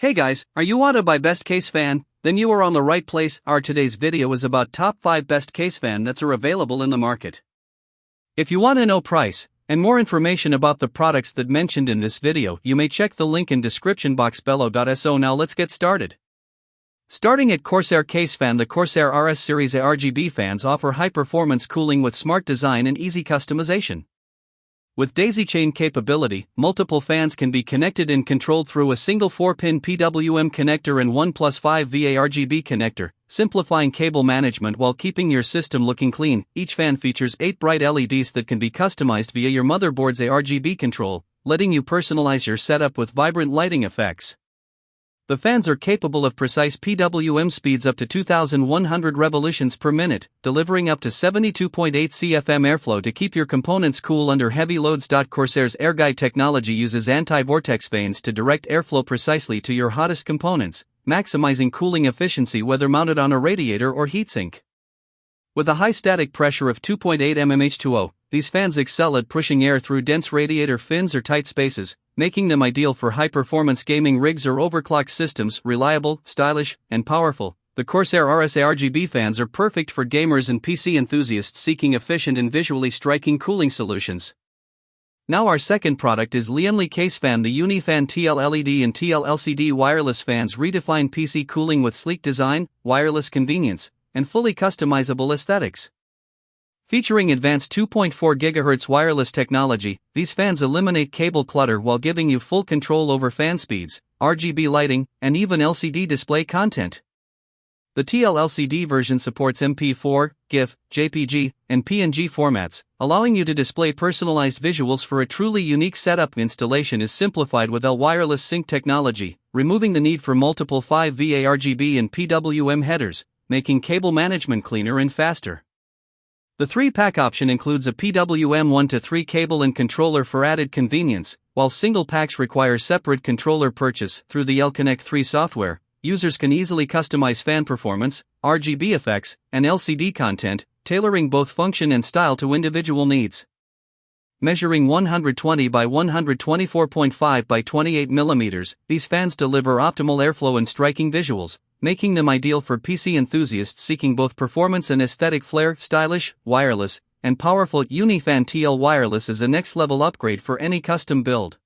Hey guys, are you want to buy best case fan? Then you are on the right place. Our today's video is about top 5 best case fan that are available in the market. If you want to know price and more information about the products that mentioned in this video, you may check the link in description box below. So now let's get started. Starting at Corsair case fan, the Corsair RS series ARGB fans offer high performance cooling with smart design and easy customization. With daisy chain capability, multiple fans can be connected and controlled through a single 4-pin PWM connector and 1+5 VA RGB connector, simplifying cable management while keeping your system looking clean. Each fan features 8 bright LEDs that can be customized via your motherboard's ARGB control, letting you personalize your setup with vibrant lighting effects. The fans are capable of precise PWM speeds up to 2,100 revolutions per minute, delivering up to 72.8 CFM airflow to keep your components cool under heavy loads. Corsair's AirGuide technology uses anti-vortex vanes to direct airflow precisely to your hottest components, maximizing cooling efficiency whether mounted on a radiator or heatsink. With a high static pressure of 2.8 mmH2O, these fans excel at pushing air through dense radiator fins or tight spaces, making them ideal for high-performance gaming rigs or overclocked systems. Reliable, stylish, and powerful, the Corsair RS ARGB fans are perfect for gamers and PC enthusiasts seeking efficient and visually striking cooling solutions. Now our second product is Lian Li case fan. The UniFan TL LED and TL LCD wireless fans redefine PC cooling with sleek design, wireless convenience, and fully customizable aesthetics. Featuring advanced 2.4 GHz wireless technology, these fans eliminate cable clutter while giving you full control over fan speeds, RGB lighting, and even LCD display content. The TL LCD version supports MP4, GIF, JPG, and PNG formats, allowing you to display personalized visuals for a truly unique setup. Installation is simplified with L wireless sync technology, removing the need for multiple 5 VA RGB and PWM headers, making cable management cleaner and faster. The 3-pack option includes a PWM 1-3 cable and controller for added convenience, while single packs require separate controller purchase. Through the L-Connect 3 software, users can easily customize fan performance, RGB effects, and LCD content, tailoring both function and style to individual needs. Measuring 120 by 124.5 by 28 mm, these fans deliver optimal airflow and striking visuals, making them ideal for PC enthusiasts seeking both performance and aesthetic flair. Stylish, wireless, and powerful, UniFan TL wireless is a next-level upgrade for any custom build.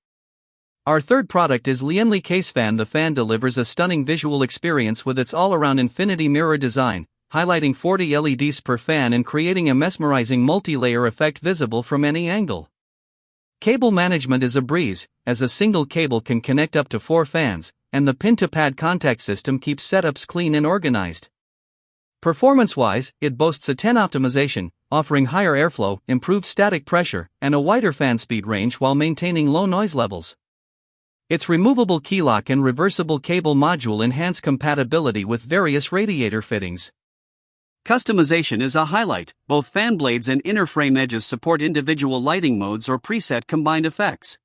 Our third product is Lian Li case fan. The fan delivers a stunning visual experience with its all-around infinity mirror design, highlighting 40 LEDs per fan and creating a mesmerizing multi-layer effect visible from any angle. Cable management is a breeze, as a single cable can connect up to 4 fans, and the pin-to-pad contact system keeps setups clean and organized. Performance-wise, it boasts a 10 optimization, offering higher airflow, improved static pressure, and a wider fan speed range while maintaining low noise levels. Its removable keylock and reversible cable module enhance compatibility with various radiator fittings. Customization is a highlight. Both fan blades and inner frame edges support individual lighting modes or preset combined effects.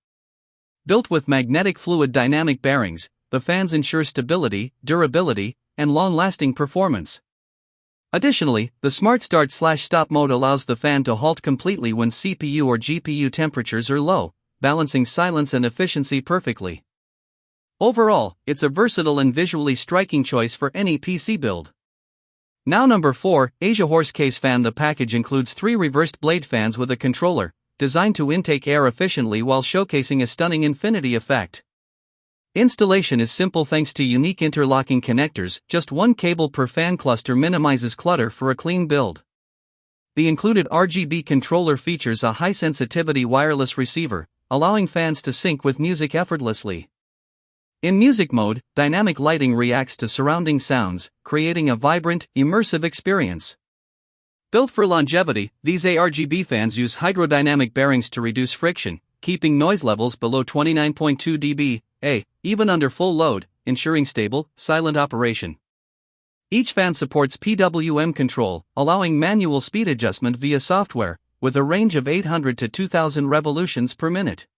Built with magnetic fluid dynamic bearings, the fans ensure stability, durability, and long-lasting performance. Additionally, the Smart Start/Stop mode allows the fan to halt completely when CPU or GPU temperatures are low, balancing silence and efficiency perfectly. Overall, it's a versatile and visually striking choice for any PC build. Now number 4, AsiaHorse case fan. The package includes 3 reversed blade fans with a controller, designed to intake air efficiently while showcasing a stunning infinity effect. Installation is simple thanks to unique interlocking connectors. Just 1 cable per fan cluster minimizes clutter for a clean build. The included RGB controller features a high-sensitivity wireless receiver, allowing fans to sync with music effortlessly. In music mode, dynamic lighting reacts to surrounding sounds, creating a vibrant, immersive experience. Built for longevity, these ARGB fans use hydrodynamic bearings to reduce friction, keeping noise levels below 29.2 dB, even under full load, ensuring stable, silent operation. Each fan supports PWM control, allowing manual speed adjustment via software, with a range of 800 to 2000 revolutions per minute.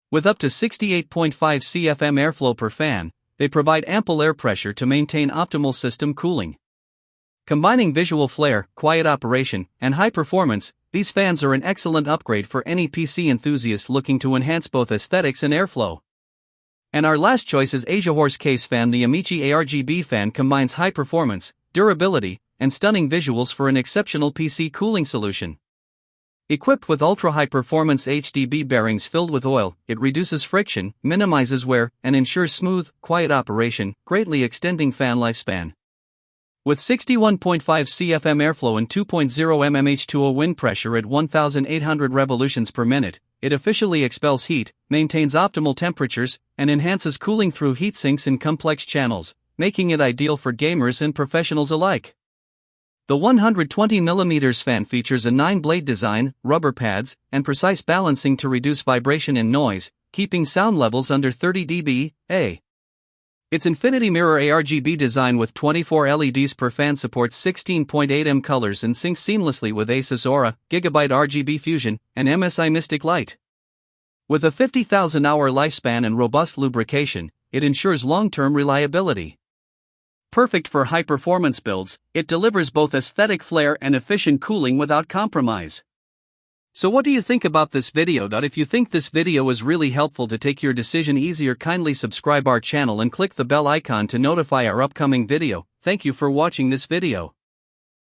With up to 68.5 CFM airflow per fan, they provide ample air pressure to maintain optimal system cooling. Combining visual flair, quiet operation, and high performance, these fans are an excellent upgrade for any PC enthusiast looking to enhance both aesthetics and airflow. And our last choice is AsiaHorse case fan. The Amici ARGB fan combines high performance, durability, and stunning visuals for an exceptional PC cooling solution. Equipped with ultra-high performance HDB bearings filled with oil, it reduces friction, minimizes wear, and ensures smooth, quiet operation, greatly extending fan lifespan. With 61.5 CFM airflow and 2.0 mm H2O wind pressure at 1,800 revolutions per minute, it efficiently expels heat, maintains optimal temperatures, and enhances cooling through heat sinks in complex channels, making it ideal for gamers and professionals alike. The 120mm fan features a 9-blade design, rubber pads, and precise balancing to reduce vibration and noise, keeping sound levels under 30 dB/A. Its infinity mirror ARGB design with 24 LEDs per fan supports 16.8M colors and syncs seamlessly with Asus Aura, Gigabyte RGB Fusion, and MSI Mystic Light. With a 50,000-hour lifespan and robust lubrication, it ensures long-term reliability. Perfect for high-performance builds, it delivers both aesthetic flair and efficient cooling without compromise. So what do you think about this video? If you think this video is really helpful to take your decision easier, kindly subscribe our channel and click the bell icon to notify our upcoming video. Thank you for watching this video.